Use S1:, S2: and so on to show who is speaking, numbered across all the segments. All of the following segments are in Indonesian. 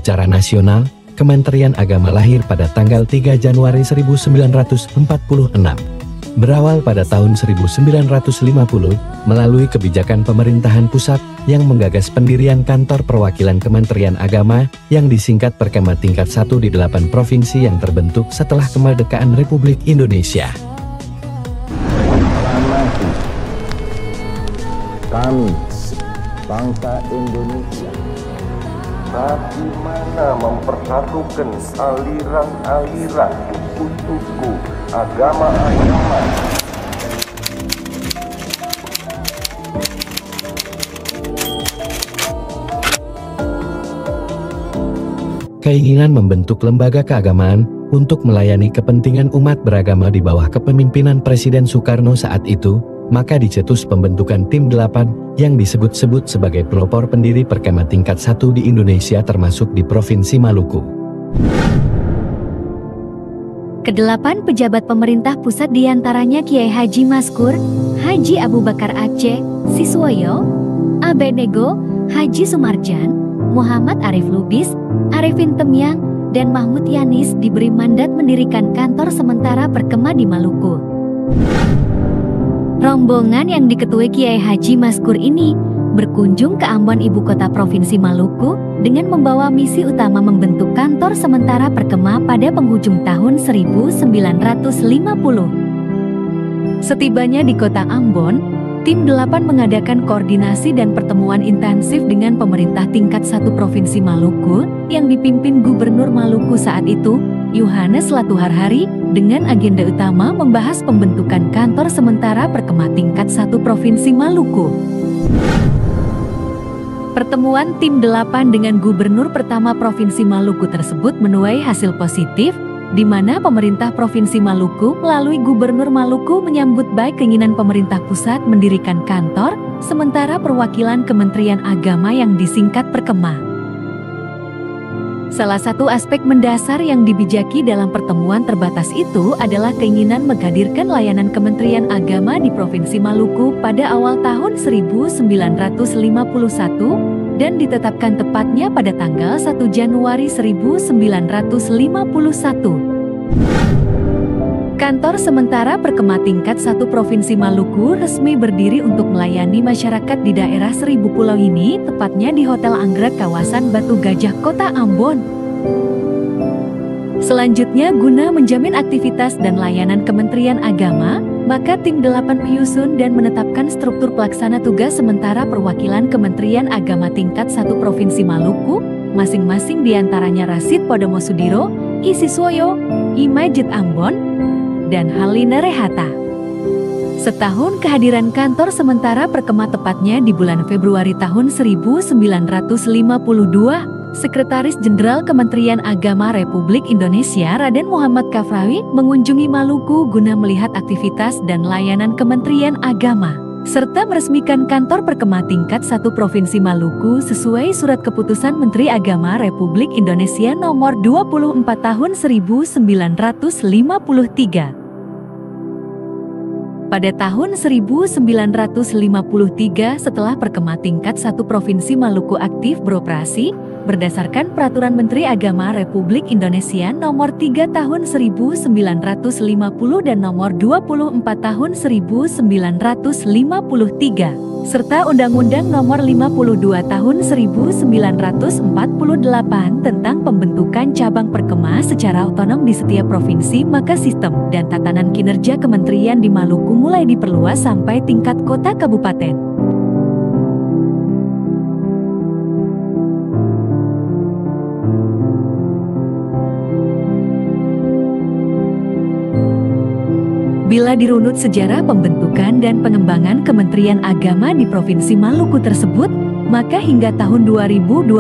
S1: secara nasional, Kementerian Agama lahir pada tanggal 3 Januari 1946. Berawal pada tahun 1950, melalui kebijakan pemerintahan pusat yang menggagas pendirian kantor perwakilan Kementerian Agama yang disingkat Perkema tingkat 1 di 8 provinsi yang terbentuk setelah kemerdekaan Republik Indonesia.
S2: Kami, bangsa Indonesia, bagaimana mempersatukan aliran-aliran suku-suku, agama-agama.
S1: Keinginan membentuk lembaga keagamaan untuk melayani kepentingan umat beragama di bawah kepemimpinan Presiden Soekarno saat itu, maka dicetus pembentukan Tim 8 yang disebut-sebut sebagai pelopor pendiri Perkema tingkat 1 di Indonesia termasuk di Provinsi Maluku.
S3: Kedelapan pejabat pemerintah pusat diantaranya Kiai Haji Maskur, Haji Abu Bakar Aceh, Siswoyo, Abednego, Haji Sumarjan, Muhammad Arif Lubis, Arifin Temyang, dan Mahmud Yanis diberi mandat mendirikan kantor sementara Perkema di Maluku. Rombongan yang diketuai Kiai Haji Maskur ini berkunjung ke Ambon, ibu kota Provinsi Maluku, dengan membawa misi utama membentuk kantor sementara Perkema pada penghujung tahun 1950. Setibanya di kota Ambon, Tim 8 mengadakan koordinasi dan pertemuan intensif dengan pemerintah tingkat 1 Provinsi Maluku yang dipimpin Gubernur Maluku saat itu, Yohanes Latuharhari, dengan agenda utama membahas pembentukan kantor sementara Perkema tingkat 1 Provinsi Maluku. Pertemuan Tim 8 dengan Gubernur pertama Provinsi Maluku tersebut menuai hasil positif, di mana pemerintah Provinsi Maluku melalui Gubernur Maluku menyambut baik keinginan pemerintah pusat mendirikan kantor sementara perwakilan Kementerian Agama yang disingkat Perkema. Salah satu aspek mendasar yang dibijaki dalam pertemuan terbatas itu adalah keinginan menghadirkan layanan Kementerian Agama di Provinsi Maluku pada awal tahun 1951 dan ditetapkan tepatnya pada tanggal 1 Januari 1951. Kantor sementara Perkema tingkat 1 Provinsi Maluku resmi berdiri untuk melayani masyarakat di daerah Seribu Pulau ini, tepatnya di Hotel Anggrek kawasan Batu Gajah, Kota Ambon. Selanjutnya, guna menjamin aktivitas dan layanan Kementerian Agama, maka Tim 8 menyusun dan menetapkan struktur pelaksana tugas sementara perwakilan Kementerian Agama tingkat 1 Provinsi Maluku, masing-masing diantaranya Rasid Podomo Sudiro, I Siswoyo, I Majid Ambon, dan Halina Rehata. Setahun kehadiran kantor sementara Perkema tepatnya di bulan Februari tahun 1952, Sekretaris Jenderal Kementerian Agama Republik Indonesia Raden Muhammad Kafrawi mengunjungi Maluku guna melihat aktivitas dan layanan Kementerian Agama, serta meresmikan kantor Perkema tingkat 1 Provinsi Maluku sesuai Surat Keputusan Menteri Agama Republik Indonesia Nomor 24 Tahun 1953. Pada tahun 1953 setelah Perkema tingkat 1 Provinsi Maluku aktif beroperasi, berdasarkan Peraturan Menteri Agama Republik Indonesia Nomor 3 Tahun 1950 dan Nomor 24 Tahun 1953, serta Undang-Undang Nomor 52 Tahun 1948 tentang pembentukan cabang Perkema secara otonom di setiap provinsi, maka sistem dan tatanan kinerja kementerian di Maluku mulai diperluas sampai tingkat kota kabupaten. Bila dirunut sejarah pembentukan dan pengembangan Kementerian Agama di Provinsi Maluku tersebut, maka hingga tahun 2023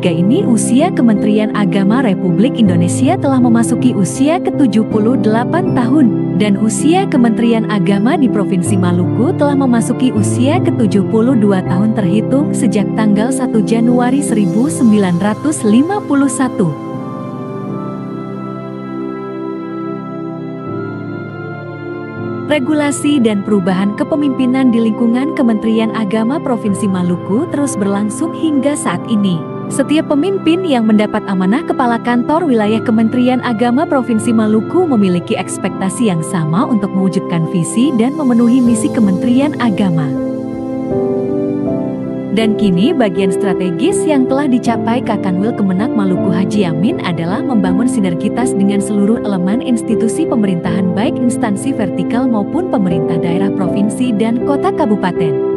S3: ini usia Kementerian Agama Republik Indonesia telah memasuki usia ke-78 tahun, dan usia Kementerian Agama di Provinsi Maluku telah memasuki usia ke-72 tahun terhitung sejak tanggal 1 Januari 1951. Regulasi dan perubahan kepemimpinan di lingkungan Kementerian Agama Provinsi Maluku terus berlangsung hingga saat ini. Setiap pemimpin yang mendapat amanah kepala kantor wilayah Kementerian Agama Provinsi Maluku memiliki ekspektasi yang sama untuk mewujudkan visi dan memenuhi misi Kementerian Agama. Dan kini bagian strategis yang telah dicapai Kakanwil Kemenak Maluku Haji Amin adalah membangun sinergitas dengan seluruh elemen institusi pemerintahan baik instansi vertikal maupun pemerintah daerah provinsi dan kota kabupaten.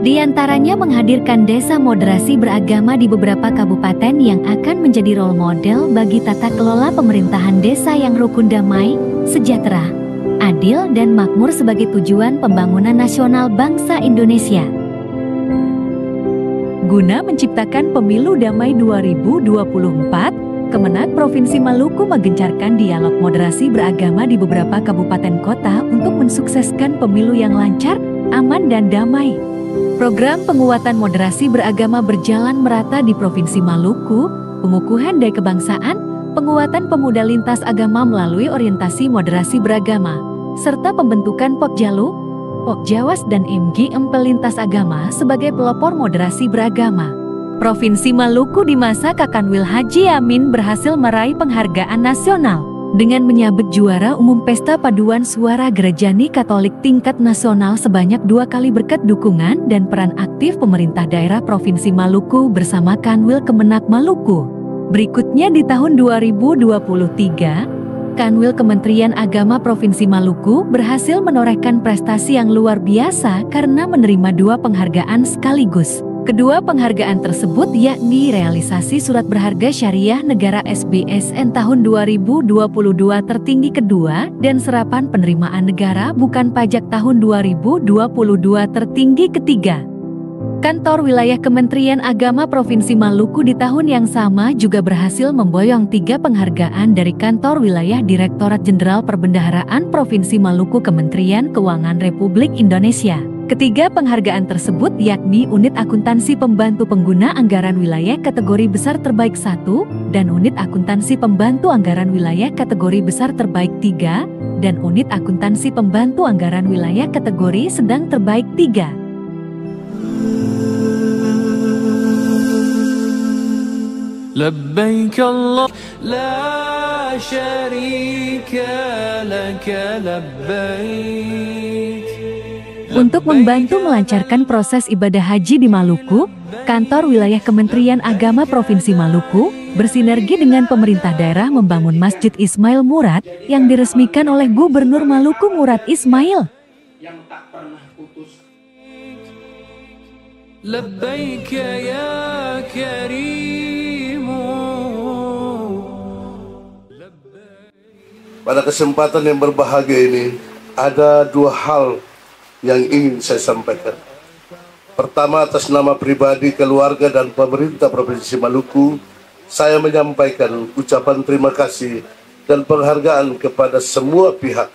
S3: Di antaranya menghadirkan desa moderasi beragama di beberapa kabupaten yang akan menjadi role model bagi tata kelola pemerintahan desa yang rukun damai, sejahtera, adil dan makmur sebagai tujuan pembangunan nasional bangsa Indonesia. Guna menciptakan Pemilu Damai 2024, Kemenak Provinsi Maluku menggencarkan dialog moderasi beragama di beberapa kabupaten kota untuk mensukseskan pemilu yang lancar, aman dan damai. Program penguatan moderasi beragama berjalan merata di Provinsi Maluku, pengukuhan daya kebangsaan, penguatan pemuda lintas agama melalui orientasi moderasi beragama, serta pembentukan Pokjalu, Pokjawas dan MGM pelintas agama sebagai pelopor moderasi beragama. Provinsi Maluku di masa Kakanwil Haji Amin berhasil meraih penghargaan nasional dengan menyabet juara umum Pesta Paduan Suara Gerejani Katolik tingkat nasional sebanyak 2 kali berkat dukungan dan peran aktif pemerintah daerah Provinsi Maluku bersama Kanwil Kemenak Maluku. Berikutnya di tahun 2023, Kanwil Kementerian Agama Provinsi Maluku berhasil menorehkan prestasi yang luar biasa karena menerima 2 penghargaan sekaligus. Kedua penghargaan tersebut yakni realisasi surat berharga syariah negara SBSN tahun 2022 tertinggi kedua dan serapan penerimaan negara bukan pajak tahun 2022 tertinggi ketiga. Kantor wilayah Kementerian Agama Provinsi Maluku di tahun yang sama juga berhasil memboyong 3 penghargaan dari Kantor Wilayah Direktorat Jenderal Perbendaharaan Provinsi Maluku Kementerian Keuangan Republik Indonesia. Ketiga penghargaan tersebut yakni Unit Akuntansi Pembantu Pengguna Anggaran Wilayah Kategori Besar Terbaik 1 dan Unit Akuntansi Pembantu Anggaran Wilayah Kategori Besar Terbaik 3 dan Unit Akuntansi Pembantu Anggaran Wilayah Kategori Sedang Terbaik 3.
S4: لبيك الله لا شريك لك لبيك.
S3: Untuk membantu melancarkan proses ibadah haji di Maluku, Kantor Wilayah Kementerian Agama Provinsi Maluku bersinergi dengan pemerintah daerah membangun Masjid Ismail Murad yang diresmikan oleh Gubernur Maluku Murad Ismail.
S4: Yang tak pernah putus. Labbaik ya Karim.
S5: Pada kesempatan yang berbahagia ini, ada 2 hal yang ingin saya sampaikan. Pertama, atas nama pribadi, keluarga, dan pemerintah Provinsi Maluku, saya menyampaikan ucapan terima kasih dan penghargaan kepada semua pihak,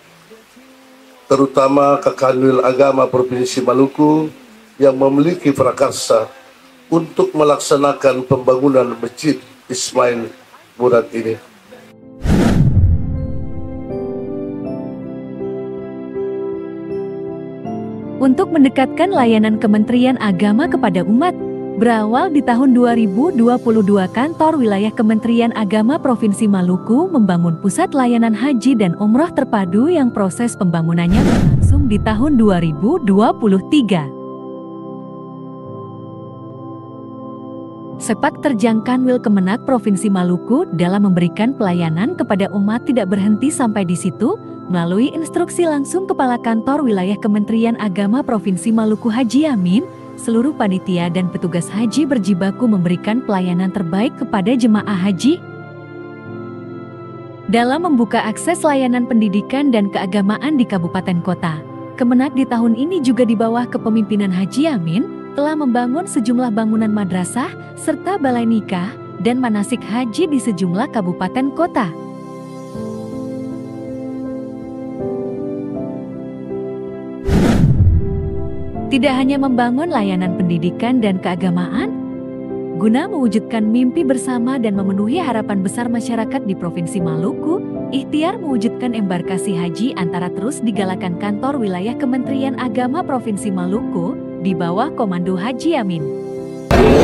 S5: terutama Kakanwil Agama Provinsi Maluku yang memiliki prakarsa untuk melaksanakan pembangunan Masjid Ismail Murad ini.
S3: Untuk mendekatkan layanan Kementerian Agama kepada umat, berawal di tahun 2022 Kantor Wilayah Kementerian Agama Provinsi Maluku membangun pusat layanan haji dan umroh terpadu yang proses pembangunannya berlangsung di tahun 2023. Sepak terjang Kanwil Kemenak Provinsi Maluku dalam memberikan pelayanan kepada umat tidak berhenti sampai di situ. Melalui instruksi langsung Kepala Kantor Wilayah Kementerian Agama Provinsi Maluku Haji Amin, seluruh panitia dan petugas haji berjibaku memberikan pelayanan terbaik kepada jemaah haji. Dalam membuka akses layanan pendidikan dan keagamaan di kabupaten kota, Kemenak di tahun ini juga di bawah kepemimpinan Haji Amin telah membangun sejumlah bangunan madrasah serta balai nikah dan manasik haji di sejumlah kabupaten kota. Tidak hanya membangun layanan pendidikan dan keagamaan, guna mewujudkan mimpi bersama dan memenuhi harapan besar masyarakat di Provinsi Maluku, ikhtiar mewujudkan embarkasi haji antara terus digalakan Kantor Wilayah Kementerian Agama Provinsi Maluku di bawah Komando Haji Amin.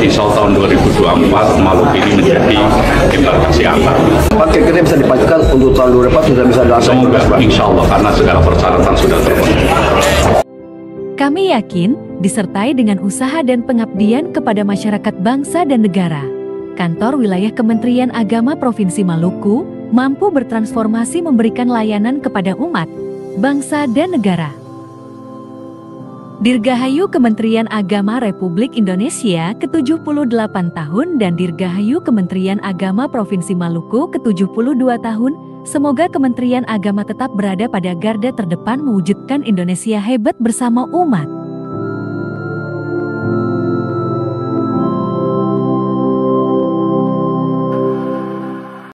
S6: insya Allah tahun 2024 Maluku ini menjadi embarkasi aman.
S7: Pak, kira-kira bisa dipastikan untuk tahun 2024 sudah bisa dilaksanakan?
S6: Semoga insya Allah karena segala persyaratan sudah terpenuhi.
S3: Kami yakin, disertai dengan usaha dan pengabdian kepada masyarakat bangsa dan negara, kantor wilayah Kementerian Agama Provinsi Maluku mampu bertransformasi memberikan layanan kepada umat, bangsa dan negara. Dirgahayu Kementerian Agama Republik Indonesia ke-78 tahun dan Dirgahayu Kementerian Agama Provinsi Maluku ke-72 tahun, semoga Kementerian Agama tetap berada pada garda terdepan mewujudkan Indonesia hebat bersama umat.